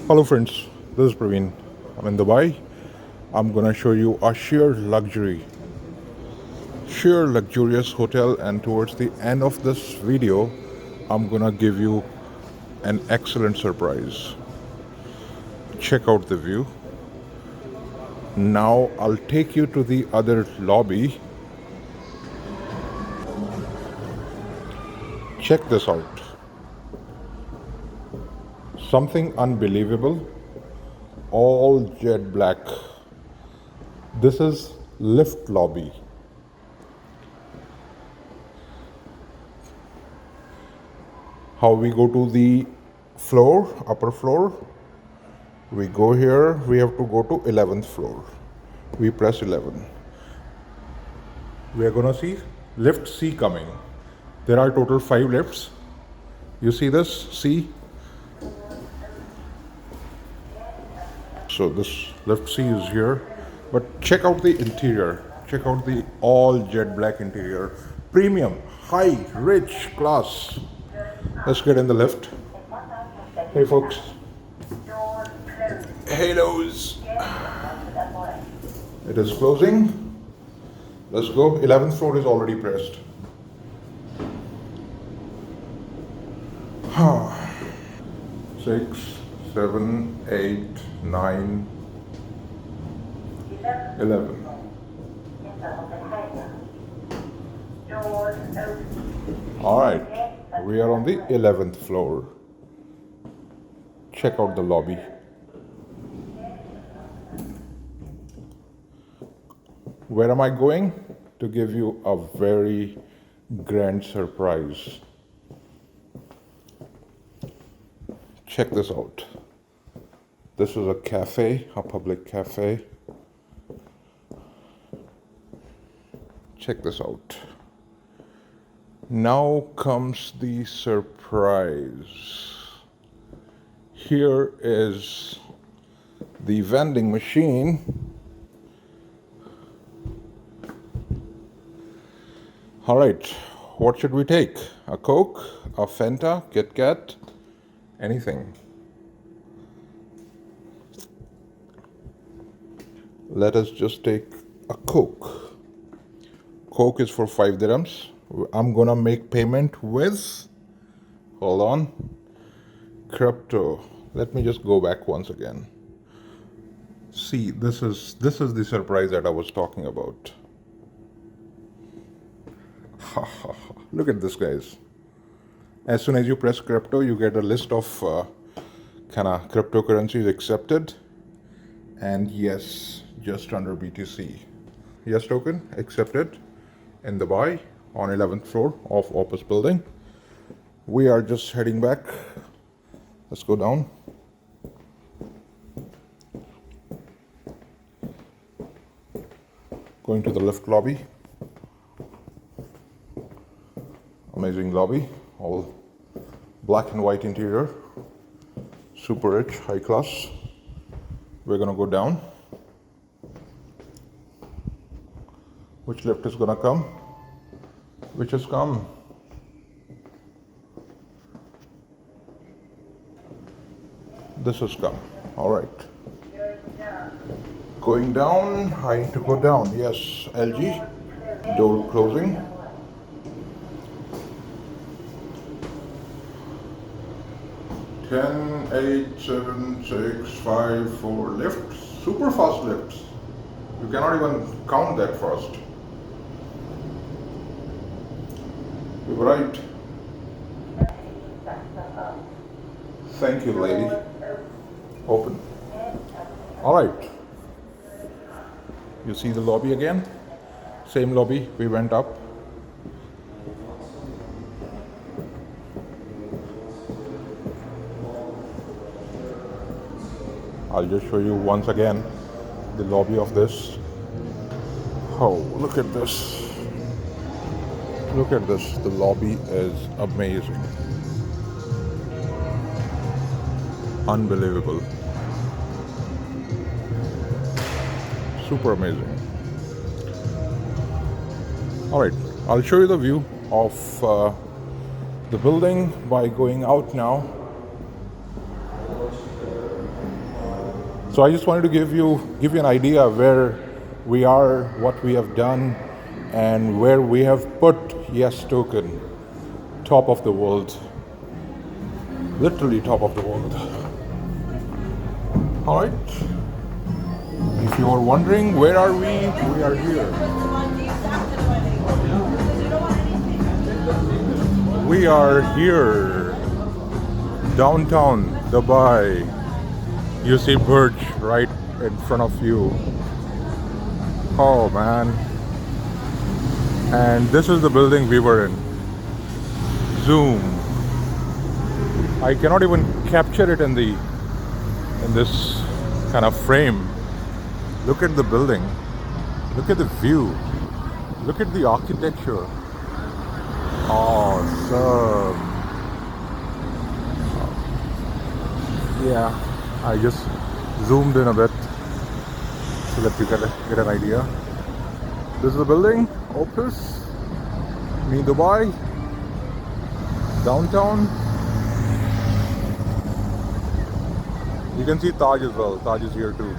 Hello friends, this is Praveen. I'm in Dubai. I'm gonna show you a sheer luxurious hotel, and towards the end of this video, I'm gonna give you an excellent surprise. Check out the view. Now I'll take you to the other lobby. Check this out. Something unbelievable. All jet black. This is lift lobby. How we go to the upper floor. We go here, we have to go to 11th floor. We press 11. We are gonna see lift C coming. There are total 5 lifts. You see this? C. So this lift C is here. But check out the interior. Check out the all jet black interior. Premium, high, rich, class. Let's get in the lift. Hey folks. Halos. It is closing. Let's go. 11th floor is already pressed. 6, 7, 8, 9, 11. All right, we are on the 11th floor. Check out the lobby. Where am I going? To give you a very grand surprise. Check this out. This is a cafe, a public cafe. Check this out. Now comes the surprise. Here is the vending machine. All right, what should we take? A Coke, a Fanta, Kit Kat, anything. Let us just take a Coke. Coke is for 5 dirhams. I'm gonna make payment with, hold on, crypto. Let me just go back once again. See, this is the surprise that I was talking about. Look at this, guys. As soon as you press crypto, you get a list of kind of cryptocurrencies accepted. And yes, just under BTC. Yes token accepted in Dubai on 11th floor of office building. We are just heading back. Let's go down. Going to the lift lobby. Amazing lobby, all black and white interior, super rich, high class. We're gonna go down. Which lift is gonna come? Which has come? This has come. All right. Going down. I need to go down. Yes, LG. Door closing. 10, 8, 7, 6, 5, 4 lifts. Super fast lifts. You cannot even count that fast. You're right. Thank you, lady. Open. All right. You see the lobby again? Same lobby. We went up. I'll just show you once again the lobby of this. Oh, look at this. Look at this. The lobby is amazing. Unbelievable. Super amazing. All right, I'll show you the view of the building by going out now. So I just wanted to give you an idea where we are, what we have done, and where we have put Yes Token, top of the world, literally top of the world. All right. If you are wondering where are we are here. We are here, downtown Dubai. You see Burj right in front of you. Oh man. And this is the building we were in. Zoom. I cannot even capture it in this kind of frame. Look at the building. Look at the view. Look at the architecture. Awesome. Yeah, I just zoomed in a bit so that you get an idea. This is the building, Opus, New Dubai, downtown. You can see Taj as well. Taj is here too.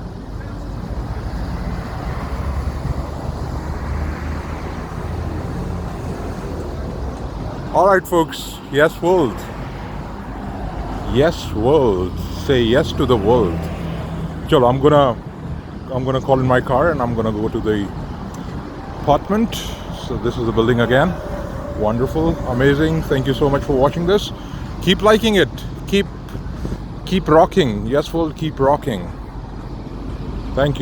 All right, folks. Yes, world. Yes, world. Say yes to the world. Chalo, I'm gonna call in my car and I'm gonna go to the apartment. So this is the building again. Wonderful, amazing. Thank you so much for watching this. Keep liking it. Keep rocking. Yes, world. Keep rocking. Thank you.